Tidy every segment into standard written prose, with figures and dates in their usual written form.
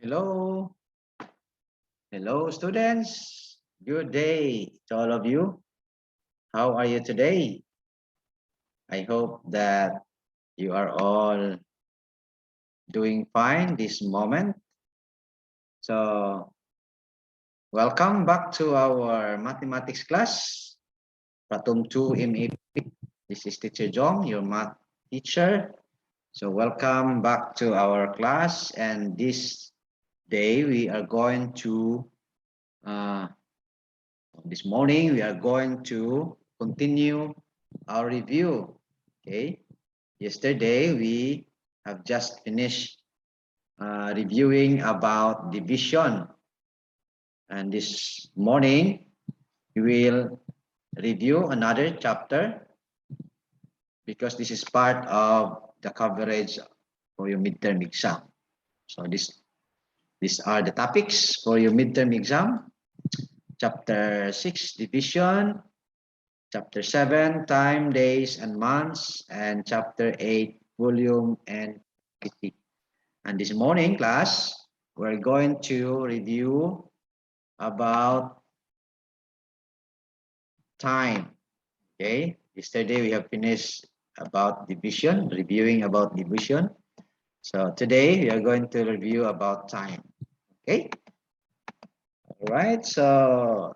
Hello, hello, students. Good day to all of you. How are you today? I hope that you are all doing fine this moment. So, welcome back to our mathematics class, Pratum 2 MEP. This is Teacher Jong, your math teacher. So, welcome back to our class. And this day, we are going to uh, this morning, we are going to continue our review. Okay. Yesterday, we have just finished reviewing about division. And this morning, we will review another chapter because this is part of the coverage for your midterm exam. So these are the topics for your midterm exam. Chapter 6, division. Chapter 7, time, days, and months. And chapter 8, volume and quantity. And this morning, class, we're going to review about time. Okay. Yesterday, we have finished about division, reviewing about division. So today, we are going to review about time. Okay. All right. So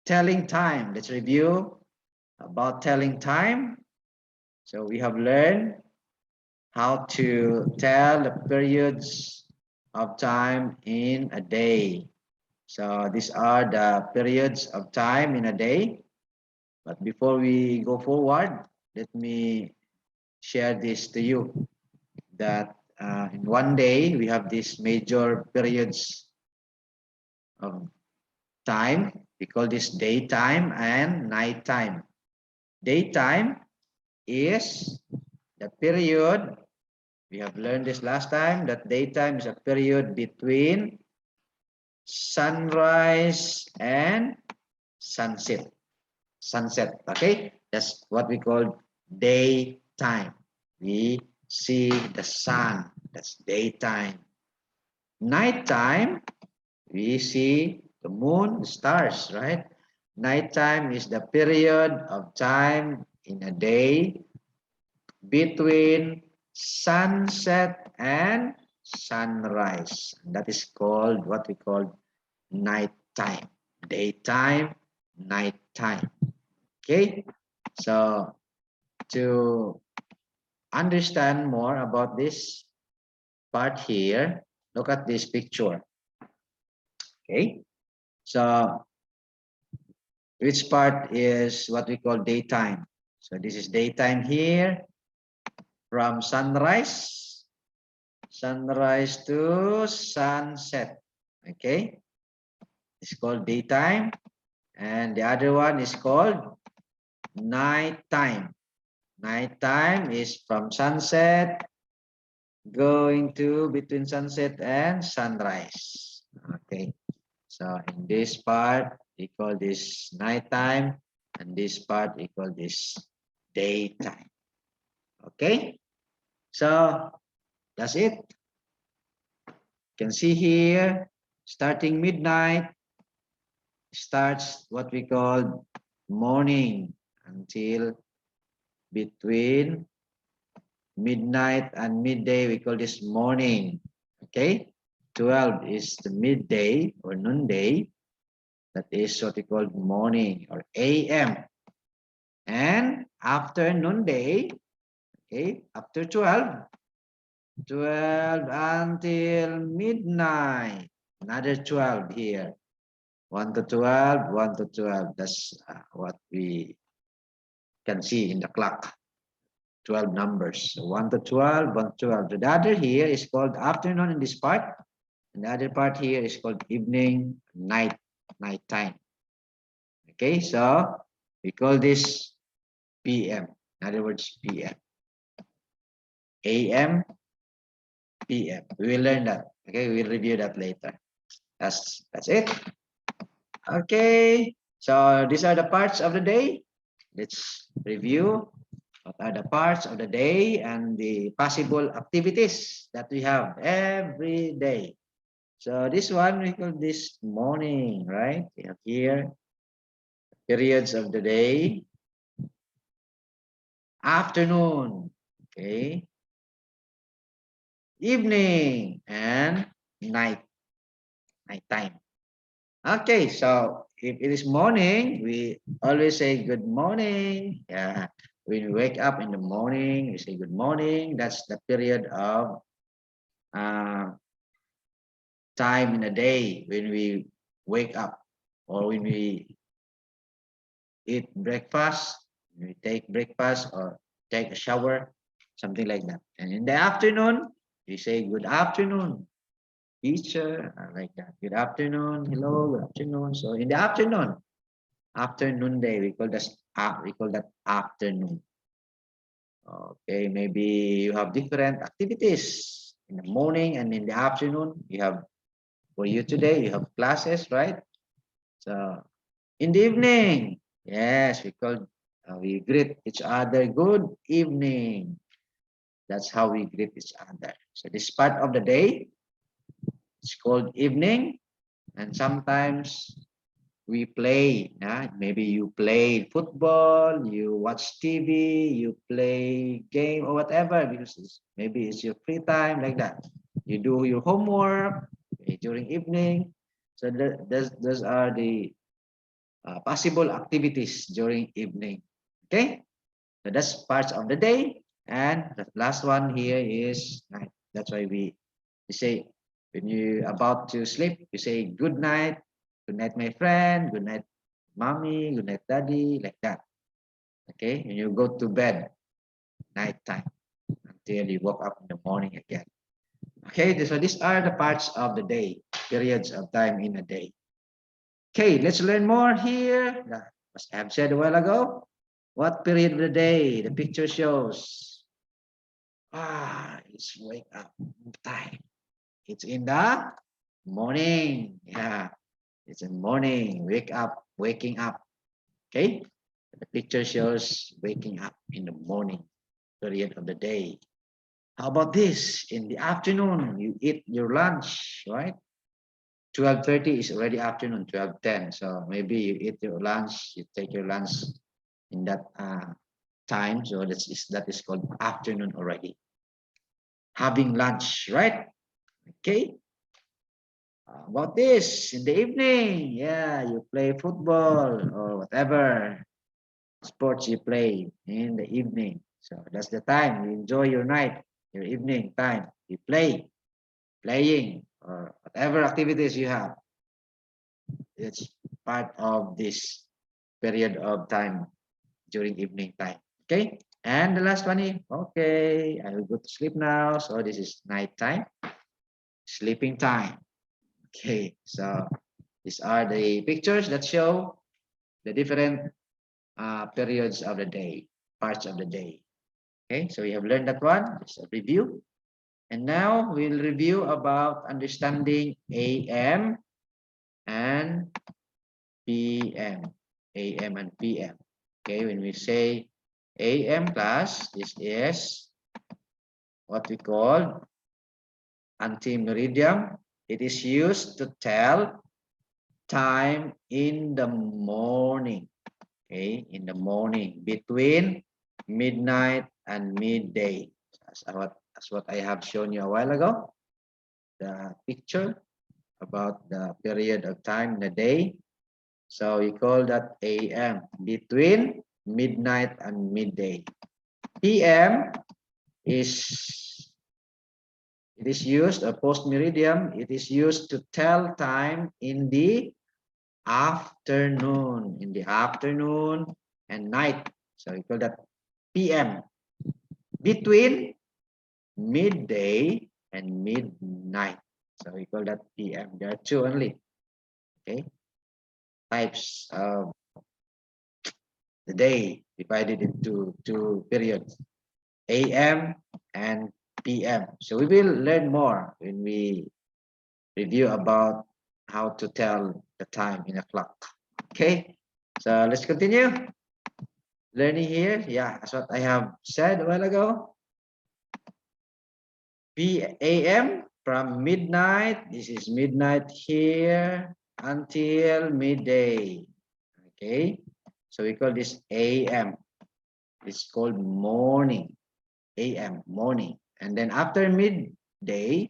telling time. Let's review about telling time. So we have learned how to tell the periods of time in a day. So these are the periods of time in a day. But before we go forward, let me share this to you that in one day we have these major periods of time. We call this daytime and nighttime. Daytime is the period. We have learned this last time that daytime is a period between sunrise and sunset. Sunset, okay? That's what we call daytime. We see the sun, that's daytime. Nighttime, we see the moon, the stars, right? Nighttime is the period of time in a day between sunset and sunrise. That is called what we call nighttime. Daytime, nighttime. Okay, so to understand more about this part here, look at this picture. Okay, so which part is what we call daytime? So this is daytime here from sunrise to sunset. Okay, it's called daytime, and the other one is called nighttime. Nighttime is from sunset going to between sunset and sunrise. Okay, so in this part we call this nighttime, and this part we call this daytime. Okay, so that's it. You can see here, starting midnight starts what we call morning until between midnight and midday. We call this morning. Okay, 12 is the midday or noonday. That is what we call morning or AM. And after noonday, okay, after 12 until midnight, another 12 here. 1 to 12, 1 to 12. That's what we can see in the clock. 12 numbers. So 1 to 12, 1 to 12. The other here is called afternoon in this part. And the other part here is called evening, night time. Okay, so we call this PM. In other words, PM. AM, PM. We will learn that. Okay, we'll review that later. That's it. Okay, so these are the parts of the day. Let's review. What are the parts of the day and the possible activities that we have every day? So this one we call this morning, right? We have here periods of the day, afternoon, okay, evening, and nighttime. Okay, so if it is morning, we always say good morning. Yeah, when we wake up in the morning, we say good morning. That's the period of uh, time in a day when we wake up or when we eat breakfast, when we take breakfast or take a shower, something like that. And in the afternoon, we say good afternoon, teacher, like that. Good afternoon, hello, good afternoon. So in the afternoon day, we call that afternoon. Okay, maybe you have different activities in the morning and in the afternoon. You have for you today, you have classes, right? So in the evening, yes, we greet each other. Good evening. That's how we greet each other. So this part of the day, it's called evening, and sometimes we play. Maybe you play football, you watch TV, you play game or whatever because maybe it's your free time like that. You do your homework during evening. So those are the possible activities during evening. Okay, so that's parts of the day, and the last one here is night. That's why we say when you about to sleep, you say good night, my friend, good night, mommy, good night, daddy, like that. Okay, and you go to bed night time until you woke up in the morning again. Okay, so these are the parts of the day, periods of time in a day. Okay, let's learn more here. As I have said a while ago, what period of the day the picture shows? It's wake up time. It's in the morning. Yeah, it's in morning. Waking up. Okay, the picture shows waking up in the morning period of the day. How about this? In the afternoon, you eat your lunch, right? 12:30 is already afternoon, 12:10. So maybe you eat your lunch, you take your lunch in that time. So that is called afternoon already. Having lunch, right? Okay. About this in the evening, yeah, you play football or whatever sports you play in the evening. So that's the time you enjoy your night, your evening time. You playing, or whatever activities you have. It's part of this period of time during evening time. Okay. And the last one is okay. I will go to sleep now. So this is night time, sleeping time. Okay. So these are the pictures that show the different periods of the day, parts of the day. Okay, so we have learned that one. It's a review. And now we'll review about understanding AM and PM. AM and PM. Okay, when we say AM class, this is what we call anti-meridian. It is used to tell time in the morning. Okay, in the morning between midnight and midday. As what I have shown you a while ago, the picture about the period of time in the day. So we call that AM, between midnight and midday. PM is it is used a post meridian. It is used to tell time in the afternoon, and night. So we call that PM, between midday and midnight. So we call that PM. There are two only. Okay, types of the day divided into two periods, AM and PM. So we will learn more when we review about how to tell the time in a clock. Okay, so let's continue. learning here. Yeah, that's what I have said a while ago. PM from midnight. This is midnight here until midday. Okay, so we call this AM. It's called morning. AM, morning. And then after midday,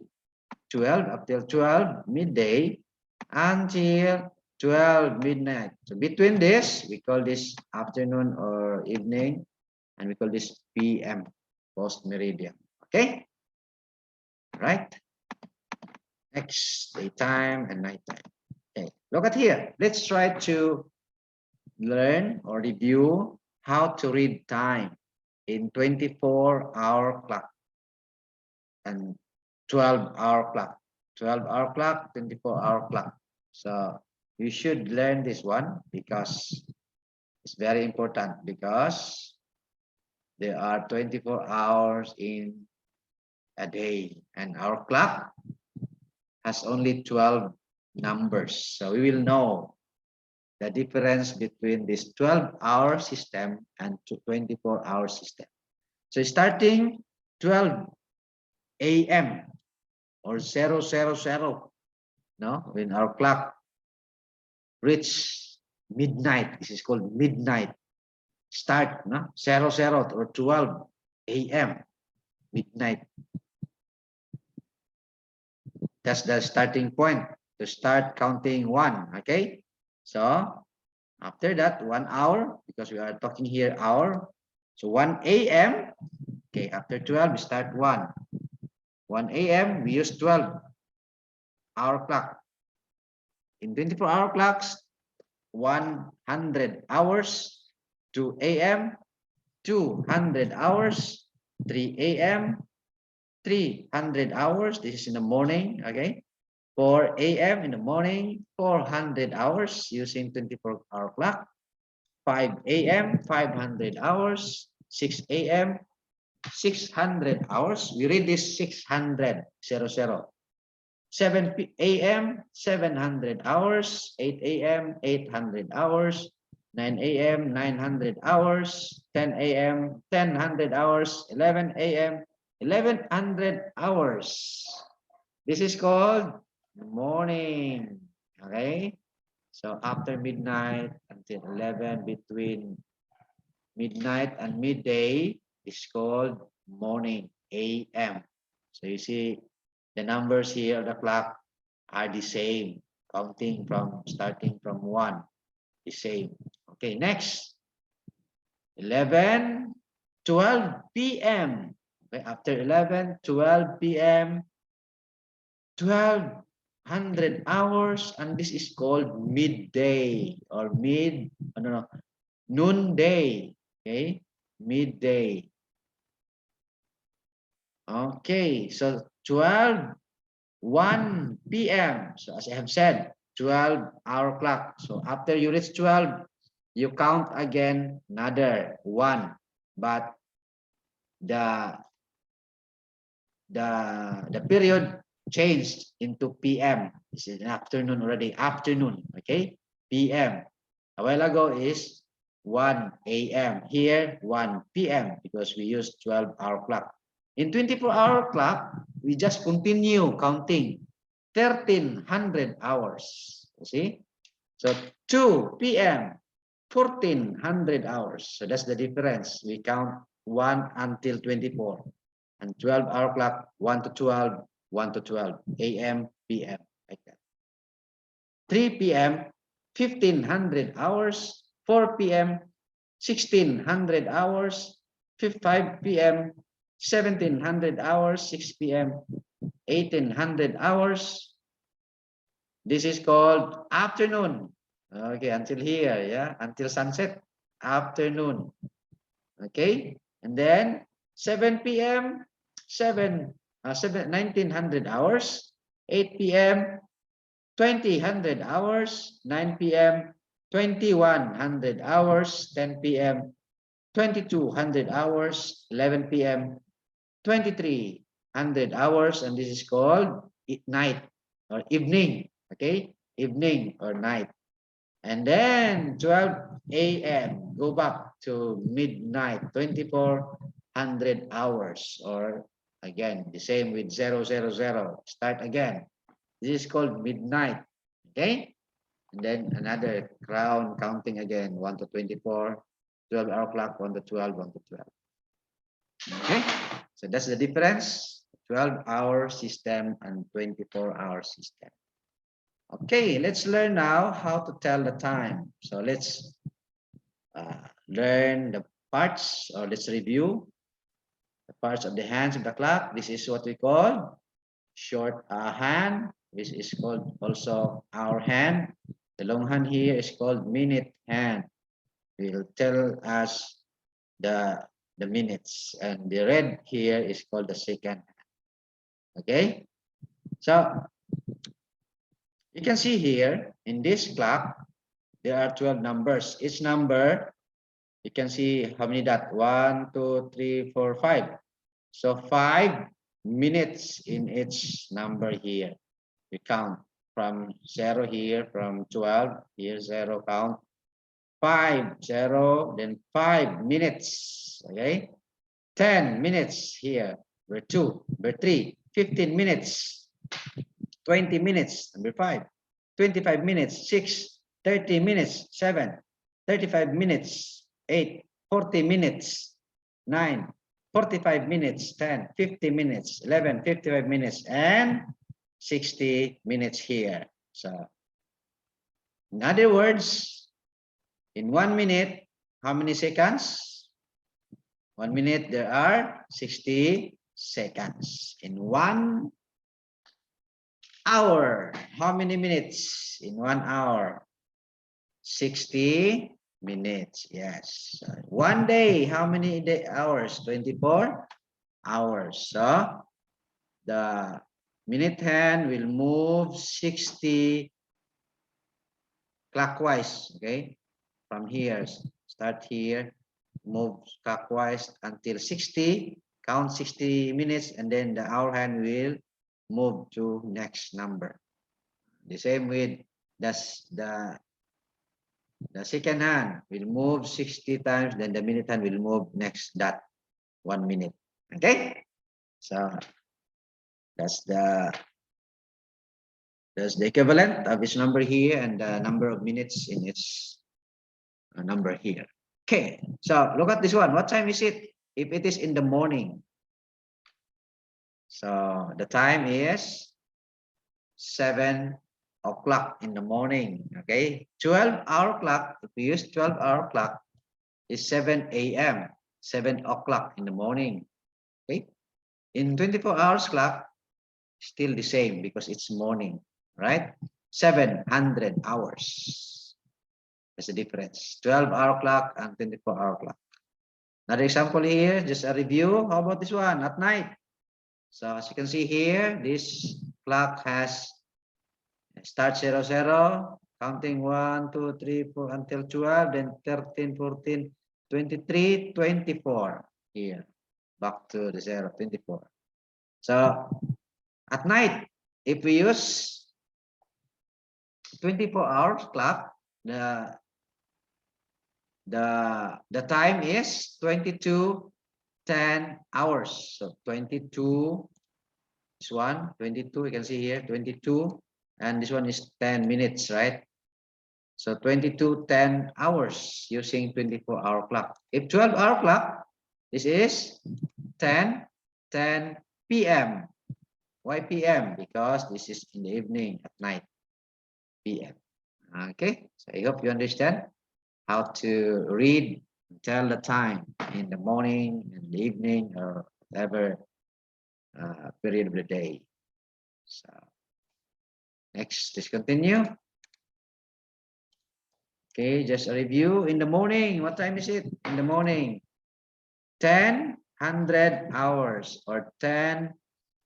12 up till 12 midday until 12 midnight. So between this, we call this afternoon or evening, and we call this PM, post meridian. Okay, right? Next, daytime and nighttime. Okay, look at here. Let's try to learn or review how to read time in 24-hour clock and 12-hour clock. 12-hour clock, 24-hour clock. So you should learn this one because it's very important, because there are 24 hours in a day and our clock has only 12 numbers. So we will know the difference between this 12-hour system and 24-hour system. So starting 12 a.m. or 000, no, when our clock reach midnight, this is called midnight. Start, no, 00 or 12 a.m. midnight. That's the starting point to start counting one. Okay, so after that 1 hour, because we are talking here hour, so 1 a.m. okay, after 12 we start 1 a.m. we use 12-hour clock. In 24-hour clocks, 100 hours, 2 a.m. 200 hours, 3 a.m. 300 hours, this is in the morning. Okay, 4 a.m. in the morning, 400 hours using 24-hour clock. 5 a.m. 500 hours, 6 a.m. 600 hours. We read this 600, 00. 7 a.m. 700 hours, 8 a.m. 800 hours, 9 a.m. 900 hours, 10 a.m. 1000 hours, 11 a.m. 1100 hours. This is called morning. Okay, so after midnight until 11, between midnight and midday is called morning, AM. So you see the numbers here of the clock are the same, counting from starting from 1, the same. Okay, next 11 12 p.m. Okay, after 11 12 p.m. 1200 hours, and this is called midday or noonday. Okay, midday. Okay, so 1 p.m. So as I have said, 12-hour clock. So after you reach 12, you count again another 1, but the period changed into PM. This is an afternoon already. Afternoon, okay? PM. A while ago is 1 a.m. Here 1 p.m. because we use 12-hour clock. In 24-hour clock, we just continue counting 1300 hours. You see? So 2 p.m. 1400 hours. So that's the difference. We count 1 until 24. And 12-hour clock, 1 to 12, 1 to 12, a.m., p.m., like that. 3 p.m., 1500 hours, 4 p.m., 1600 hours, 5 p.m., 1700 hours, 6 p.m., 1800 hours. This is called afternoon. Okay, until here, yeah, until sunset, afternoon. Okay, and then 7 p.m., 1900 hours, 8 p.m., 2000 hours, 9 p.m., 2100 hours, 10 p.m., 2200 hours, 11 p.m., 2300 hours, and this is called night or evening. Okay, evening or night. And then 12 a.m. go back to midnight, 2400 hours, or again, the same with 000, start again. This is called midnight, okay? And then another crown counting again, 1 to 24, 12-hour clock, 1 to 12, 1 to 12. Okay, so that's the difference, 12-hour system and 24-hour system. Okay, let's learn now how to tell the time. So let's learn the parts, or let's review the parts of the hands of the clock. This is what we call short hand. This is called also hour hand. The long hand here is called minute hand. Will tell us the minutes, and the red here is called the second. Okay, so you can see here in this clock there are 12 numbers. Each number, you can see how many dot, 1 2 3 4 5. So 5 minutes in each number here. We count from 0 here, from 12 here, 0 count 5 0, then 5 minutes. Okay, 10 minutes here, number 2, number 3, 15 minutes, 20 minutes, number 5, 25 minutes, 6, 30 minutes, 7, 35 minutes, 8, 40 minutes, 9, 45 minutes, 10, 50 minutes, 11, 55 minutes, and 60 minutes here. So, in other words, in 1 minute, how many seconds? 1 minute, there are 60 seconds. In 1 hour, how many minutes? In 1 hour, 60 minutes. Yes. 1 day, how many hours? 24 hours. So the minute hand will move 60 clockwise. Okay, from here, start here, move clockwise until 60, count 60 minutes, and then the hour hand will move to next number. The same with the second hand will move 60 times, then the minute hand will move next dot, 1 minute. Okay, so that's the equivalent of this number here and the number of minutes in its number here. Okay, so look at this one. What time is it? If it is in the morning, so the time is 7 o'clock in the morning. Okay, 12-hour clock. If we use 12-hour clock, is 7 a.m. 7 o'clock in the morning. Okay, in 24 hours clock, still the same because it's morning, right? 700 hours. That's the difference. 12-hour clock and 24-hour clock. Another example here, just a review. How about this one at night? So as you can see here, this clock has start 00, counting 1, 2, 3, 4 until 12, then 13, 14, 23, 24 here. Back to the 0, 24. So at night, if we use 24 hours clock, the time is 22:10 hours. So 22, this one, 22, you can see here, 22, and this one is 10 minutes, right? So 22:10 hours using 24-hour clock. If 12-hour clock, this is 10:10 p.m. Why p.m.? Because this is in the evening, at night, p.m. Okay, so I hope you understand how to read and tell the time in the morning, in the evening, or whatever period of the day. So next, let's continue. Okay, just a review. In the morning, what time is it? In the morning, 10:00 hours or 10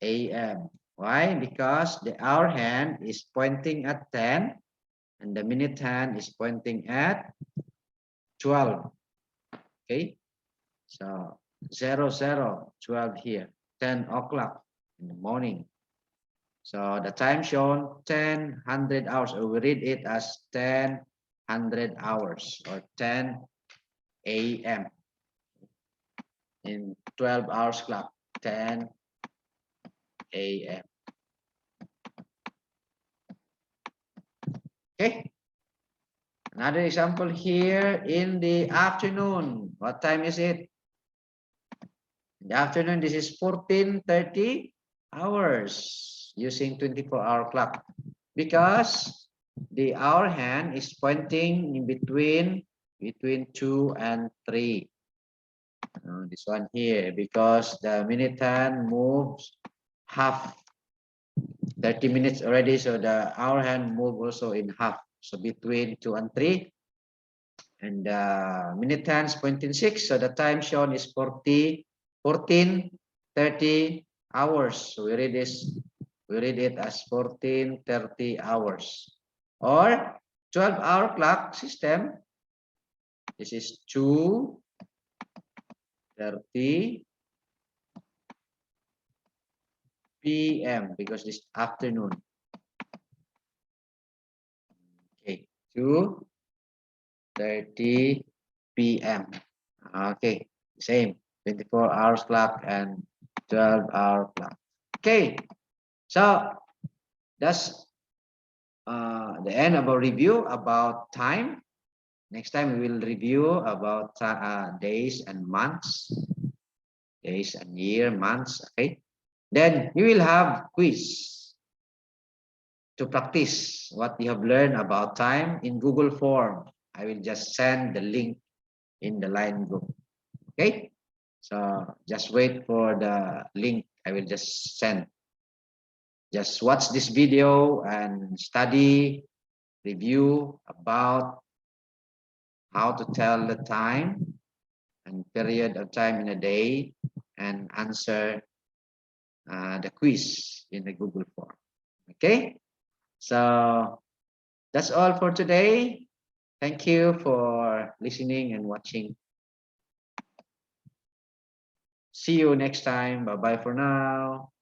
a.m. Why? Because the hour hand is pointing at 10 and the minute hand is pointing at 12. Okay, so 00, 12 here, 10 o'clock in the morning. So the time shown 10:00 hours, or we read it as 10 100 hours or 10 a.m. in 12 hours clock, 10 a.m. Okay. Another example here in the afternoon. What time is it? In the afternoon, this is 14:30 hours using 24-hour clock because the hour hand is pointing in between 2 and 3. This one here because the minute hand moves half 30 minutes already, so the hour hand move also in half, so between 2 and 3. And minute hands pointing 6, so the time shown is 14:30 hours. So we read it as 14:30 hours. Or 12-hour clock system. This is 2:30 p.m. because this afternoon. Okay, 2:30 p.m. Okay, same 24 hours clock and 12-hour clock. Okay, so that's the end of our review about time. Next time we will review about days and months, days and year, months. Okay, then you will have quiz to practice what you have learned about time in Google Form. I will just send the link in the line group. Okay, so just wait for the link. I will just send. Just watch this video and study, review about how to tell the time and period of time in a day and answer the quiz in the Google form. Okay, so that's all for today. Thank you for listening and watching. See you next time. Bye-bye for now.